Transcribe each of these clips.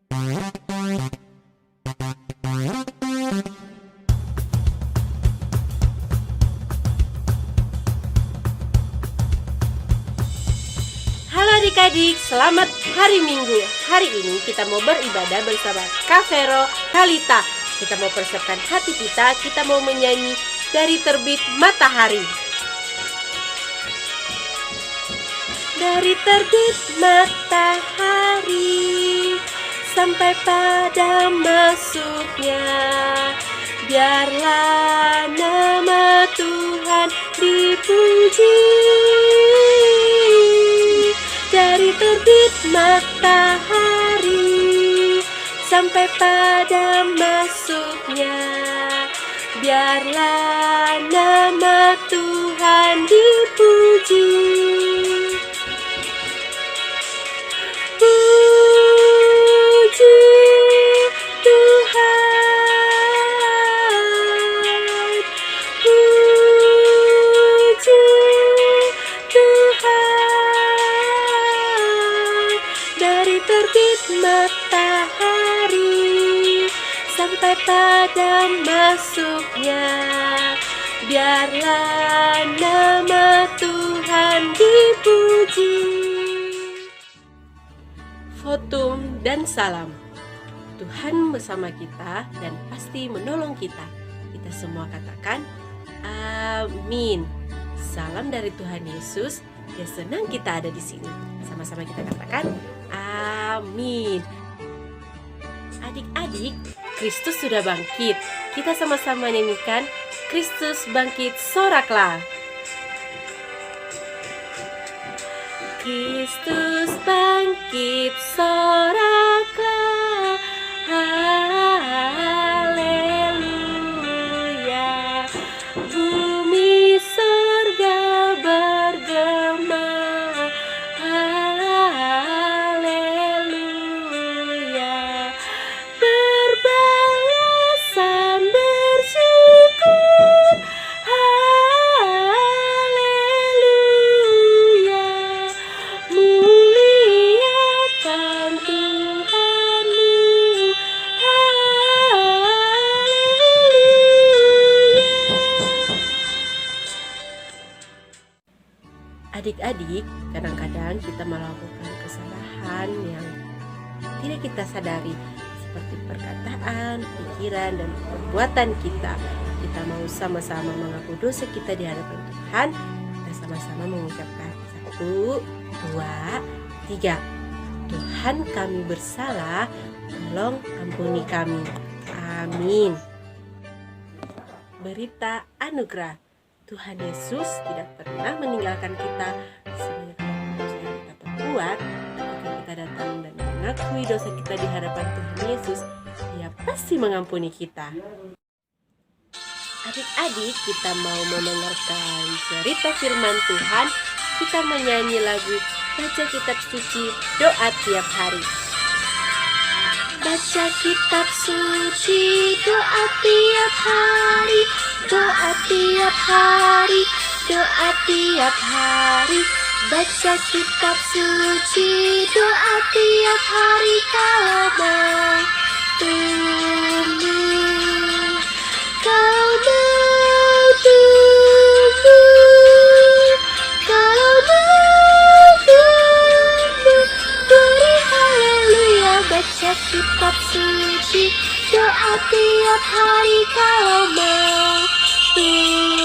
Halo adik-adik, selamat hari Minggu. Hari ini kita mau beribadah bersama Kak Vero, Kalita. Kita mau persiapkan hati kita mau menyanyi Dari Terbit Matahari. Dari terbit matahari sampai pada masuknya, biarlah nama Tuhan dipuji. Dari terbit matahari sampai pada masuknya, biarlah nama Tuhan dipuji. Puji Tuhan, puji Tuhan. Dari terbit matahari sampai pada masuknya, biarlah nama Tuhan dipuji. Fotum dan salam. Tuhan bersama kita dan pasti menolong kita. Kita semua katakan amin. Salam dari Tuhan Yesus. Dia senang kita ada di sini. Sama-sama kita katakan amin. Adik-adik, Kristus sudah bangkit. Kita sama-sama nyanyikan Kristus bangkit, soraklah. Kristus bangkit, soraklah, haleluya. Bumi sorga bergema, haleluya. Berbalasan bersyukur, muliakan Tuhanmu, haleluya. Adik-adik, kadang-kadang kita melakukan kesalahan yang tidak kita sadari, seperti perkataan, pikiran, dan perbuatan kita. Kita mau sama-sama mengaku dosa kita di hadapan Tuhan. Kita sama-sama mengucapkan 1, 2, 3. Tuhan, kami bersalah, tolong ampuni kami. Amin. Berita anugerah. Tuhan Yesus tidak pernah meninggalkan kita. Sebanyak apapun dosa yang kita perbuat, ketika kita datang dan mengakui dosa kita di hadapan Tuhan Yesus, Dia pasti mengampuni kita. Adik-adik, kita mau mendengarkan cerita firman Tuhan. Kita menyanyi lagu Baca Kitab Suci, Doa Tiap Hari. Baca kitab suci, doa tiap hari, doa tiap hari, doa tiap hari. Baca kitab suci, doa tiap hari, kalau mau tumbuh, kalau mau tumbuh, kalau mau tumbuh, beri haleluya. Baca kitab suci, doa tiap hari, kalau mau tumbuh.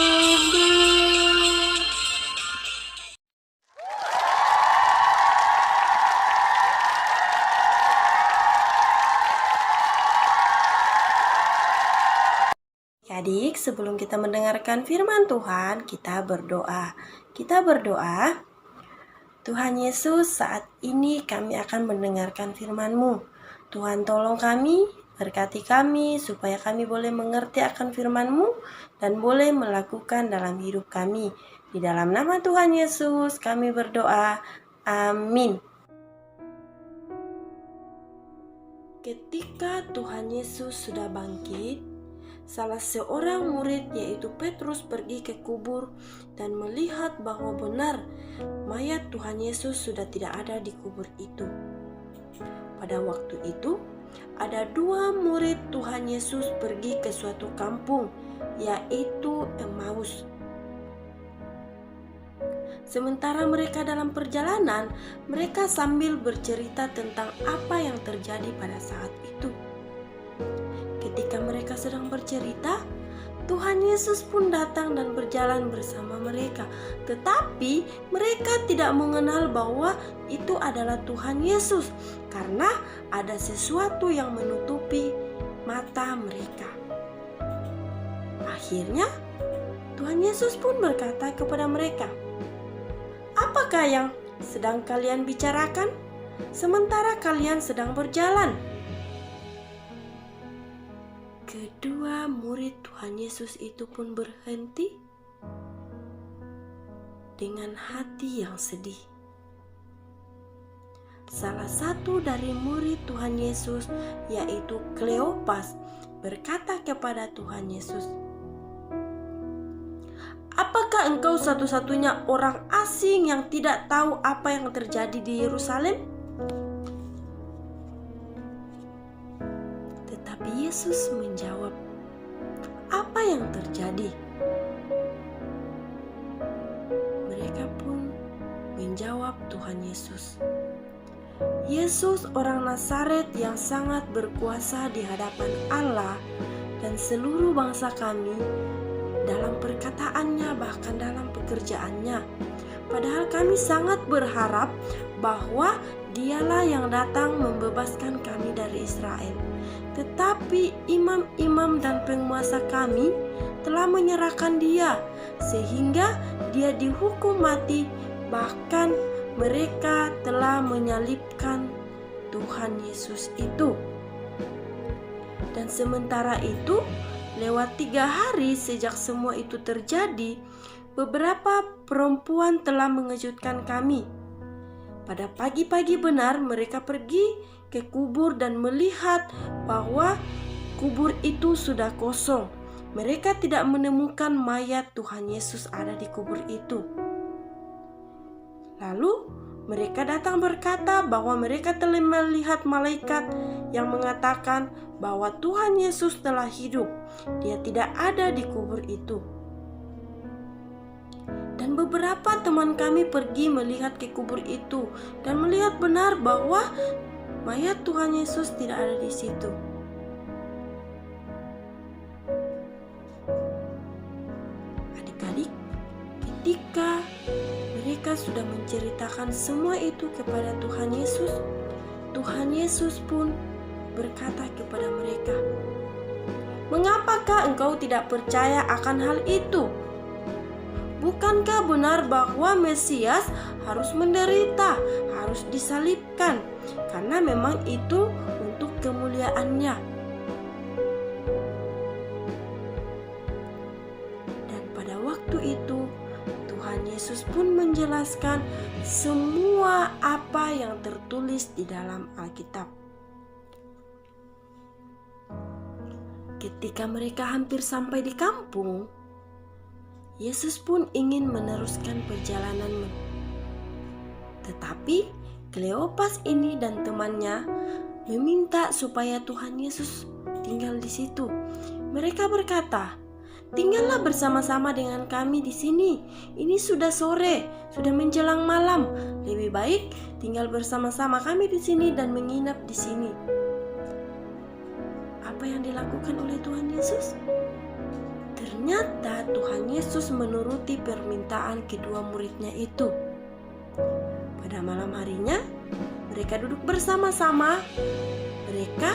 Adik, sebelum kita mendengarkan firman Tuhan, kita berdoa. Kita berdoa, Tuhan Yesus, saat ini kami akan mendengarkan firman-Mu. Tuhan, tolong kami, berkati kami, supaya kami boleh mengerti akan firman-Mu dan boleh melakukan dalam hidup kami. Di dalam nama Tuhan Yesus, kami berdoa. Amin. Ketika Tuhan Yesus sudah bangkit, salah seorang murid yaitu Petrus pergi ke kubur dan melihat bahwa benar mayat Tuhan Yesus sudah tidak ada di kubur itu. Pada waktu itu, ada 2 murid Tuhan Yesus pergi ke suatu kampung, yaitu Emmaus. Sementara mereka dalam perjalanan, mereka sambil bercerita tentang apa yang terjadi pada saat itu. Ketika mereka sedang bercerita, Tuhan Yesus pun datang dan berjalan bersama mereka. Tetapi mereka tidak mengenal bahwa itu adalah Tuhan Yesus, karena ada sesuatu yang menutupi mata mereka. Akhirnya Tuhan Yesus pun berkata kepada mereka, "Apakah yang sedang kalian bicarakan sementara kalian sedang berjalan?" Kedua murid Tuhan Yesus itu pun berhenti dengan hati yang sedih. Salah satu dari murid Tuhan Yesus, yaitu Kleopas, berkata kepada Tuhan Yesus, "Apakah engkau satu-satunya orang asing yang tidak tahu apa yang terjadi di Yerusalem?" Tetapi Yesus menjawab, "Apa yang terjadi?" Mereka pun menjawab Tuhan Yesus, "Yesus orang Nazaret yang sangat berkuasa di hadapan Allah dan seluruh bangsa kami dalam perkataannya bahkan dalam pekerjaannya. Padahal kami sangat berharap bahwa Dialah yang datang membebaskan kami dari Israel. Tetapi imam-imam dan penguasa kami telah menyerahkan Dia, sehingga Dia dihukum mati. Bahkan mereka telah menyalibkan Tuhan Yesus itu." Dan sementara itu, lewat 3 hari sejak semua itu terjadi, beberapa perempuan telah mengejutkan kami. Pada pagi-pagi benar mereka pergi ke kubur dan melihat bahwa kubur itu sudah kosong. Mereka tidak menemukan mayat Tuhan Yesus ada di kubur itu. Lalu mereka datang berkata bahwa mereka telah melihat malaikat yang mengatakan bahwa Tuhan Yesus telah hidup. Dia tidak ada di kubur itu. Dan beberapa teman kami pergi melihat ke kubur itu dan melihat benar bahwa mayat Tuhan Yesus tidak ada di situ. Adik-adik, ketika mereka sudah menceritakan semua itu kepada Tuhan Yesus pun berkata kepada mereka, "Mengapakah engkau tidak percaya akan hal itu? Bukankah benar bahwa Mesias harus menderita, harus disalibkan, karena memang itu untuk kemuliaannya?" Dan pada waktu itu Tuhan Yesus pun menjelaskan semua apa yang tertulis di dalam Alkitab. Ketika mereka hampir sampai di kampung, Yesus pun ingin meneruskan perjalanan. Tetapi Kleopas ini dan temannya meminta supaya Tuhan Yesus tinggal di situ. Mereka berkata, "Tinggallah bersama-sama dengan kami di sini. Ini sudah sore, sudah menjelang malam. Lebih baik tinggal bersama-sama kami di sini dan menginap di sini." Apa yang dilakukan oleh Tuhan Yesus? Ternyata Tuhan Yesus menuruti permintaan kedua muridnya itu. Pada malam harinya, mereka duduk bersama-sama. Mereka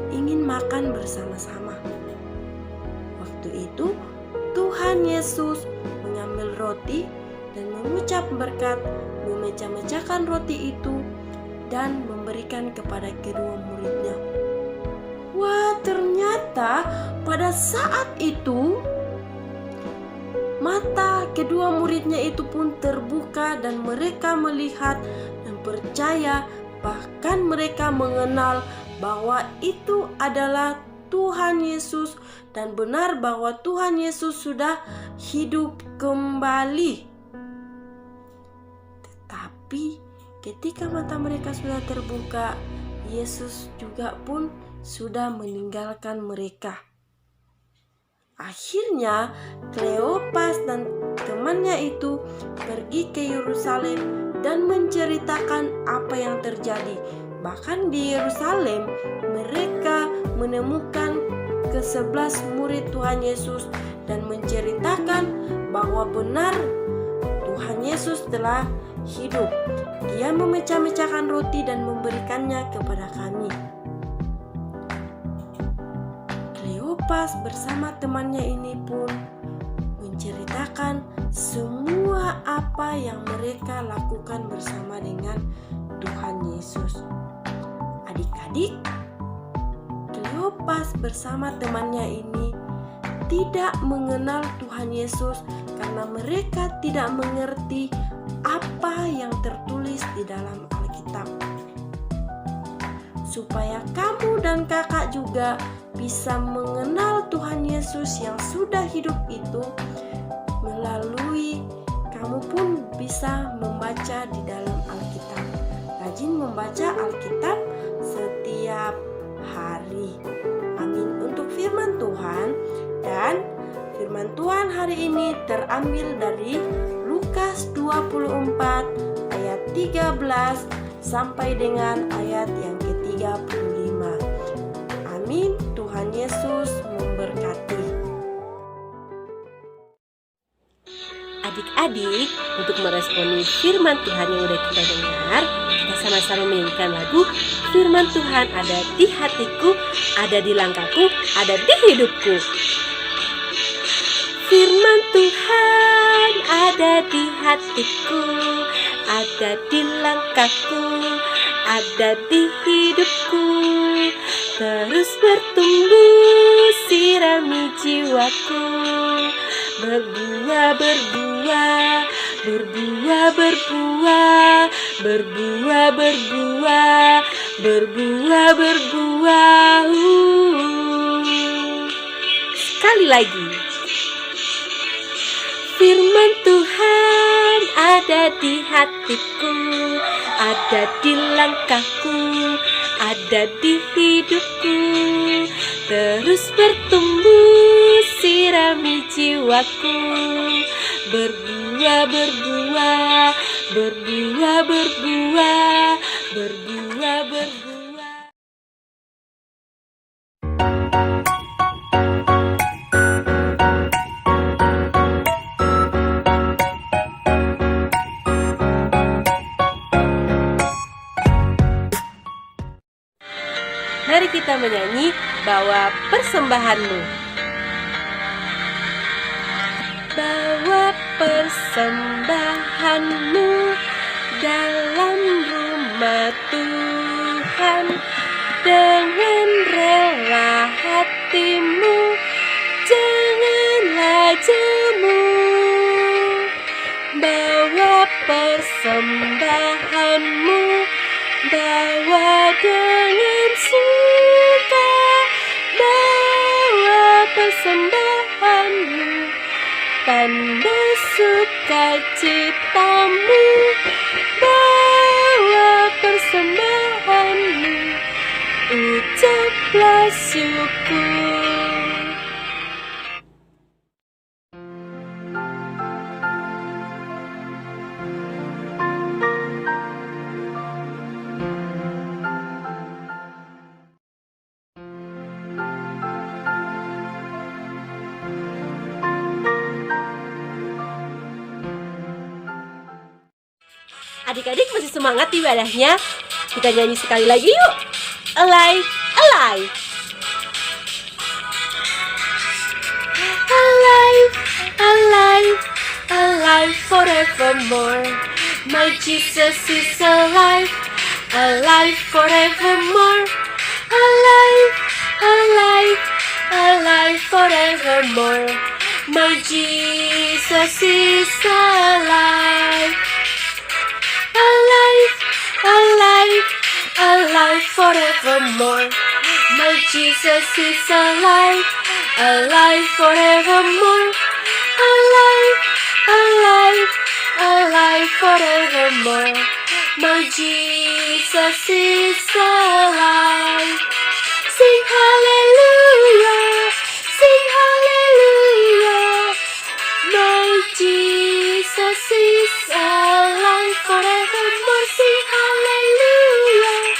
ingin makan bersama-sama. Waktu itu, Tuhan Yesus mengambil roti dan mengucap berkat, memecah-mecahkan roti itu dan memberikan kepada kedua muridnya. Wah, ternyata pada saat itu mata kedua muridnya itu pun terbuka dan mereka melihat dan percaya, bahkan mereka mengenal bahwa itu adalah Tuhan Yesus dan benar bahwa Tuhan Yesus sudah hidup kembali. Tetapi ketika mata mereka sudah terbuka, Yesus juga pun sudah meninggalkan mereka. Akhirnya Kleopas dan temannya itu pergi ke Yerusalem dan menceritakan apa yang terjadi. Bahkan di Yerusalem mereka menemukan ke-11 murid Tuhan Yesus dan menceritakan bahwa benar Tuhan Yesus telah hidup. Dia memecah-mecahkan roti dan memberikannya kepada kami. Kleopas bersama temannya ini pun menceritakan semua apa yang mereka lakukan bersama dengan Tuhan Yesus. Adik-adik, Kleopas bersama temannya ini tidak mengenal Tuhan Yesus karena mereka tidak mengerti apa yang tertulis di dalam Alkitab. Supaya kamu dan kakak juga bisa mengenal Tuhan Yesus yang sudah hidup itu, melalui kamu pun bisa membaca di dalam Alkitab. Rajin membaca Alkitab setiap hari. Amin. Untuk firman Tuhan, dan firman Tuhan hari ini terambil dari Lukas 24 ayat 13 sampai dengan ayat yang ke-35. Amin. Tuhan Yesus memberkati. Adik-adik, untuk meresponi firman Tuhan yang udah kita dengar, kita sama-sama menyanyikan lagu Firman Tuhan ada di hatiku, ada di langkahku, ada di hidupku. Firman Tuhan ada di hatiku, ada di langkahku, ada di hidupku. Terus bertumbuh, sirami jiwaku. Berbuah, berbuah, berbuah, berbuah, berbuah, berbuah, berbuah, berbuah. Sekali lagi. Firman Tuhan ada di hatiku, ada di langkahku, ada di hidupku. Terus bertumbuh, sirami jiwaku. Berbuah, berbuah, berbuah, berbuah, berbuah, berbuah. Mari kita menyanyi Bawa Persembahanmu. Bawa persembahanmu dalam rumah Tuhan, dengan rela hatimu, janganlah jemu. Bawa persembahanmu, bawa dengan suka, bawa persembahanmu, tanda sukacitamu, bawa persembahanmu, ucaplah syukur. Adik-adik masih semangat ibadahnya? Kita nyanyi sekali lagi yuk. Alive, alive. Alive, alive, alive forevermore. My Jesus is alive, alive forevermore. Alive, alive, alive forevermore. My Jesus is alive. Alive, alive, alive forevermore. My Jesus is alive, alive forevermore. Alive, alive, alive forevermore. My Jesus is alive. Sing hallelujah, sing hallelujah. My Jesus is alive forevermore. Sing hallelujah,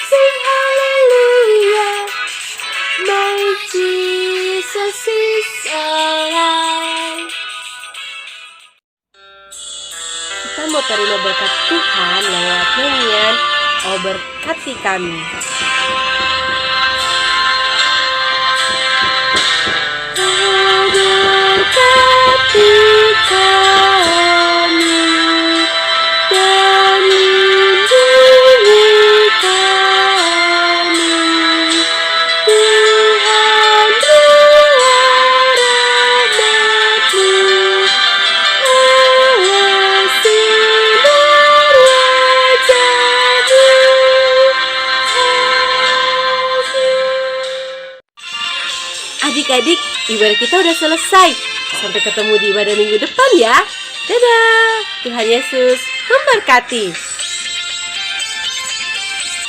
sing hallelujah. My Jesus is alive. Kita mau terima berkat Tuhan lewat nyanyian "Oh Berkati Kami". Oh berkati kami dan lindungi kami, Tuhan rahmat-Mu, Allah sinar wajah-Mu. Adik-adik, ibadah kita udah selesai. Sampai ketemu di ibadah minggu depan ya. Dadah, Tuhan Yesus memberkati.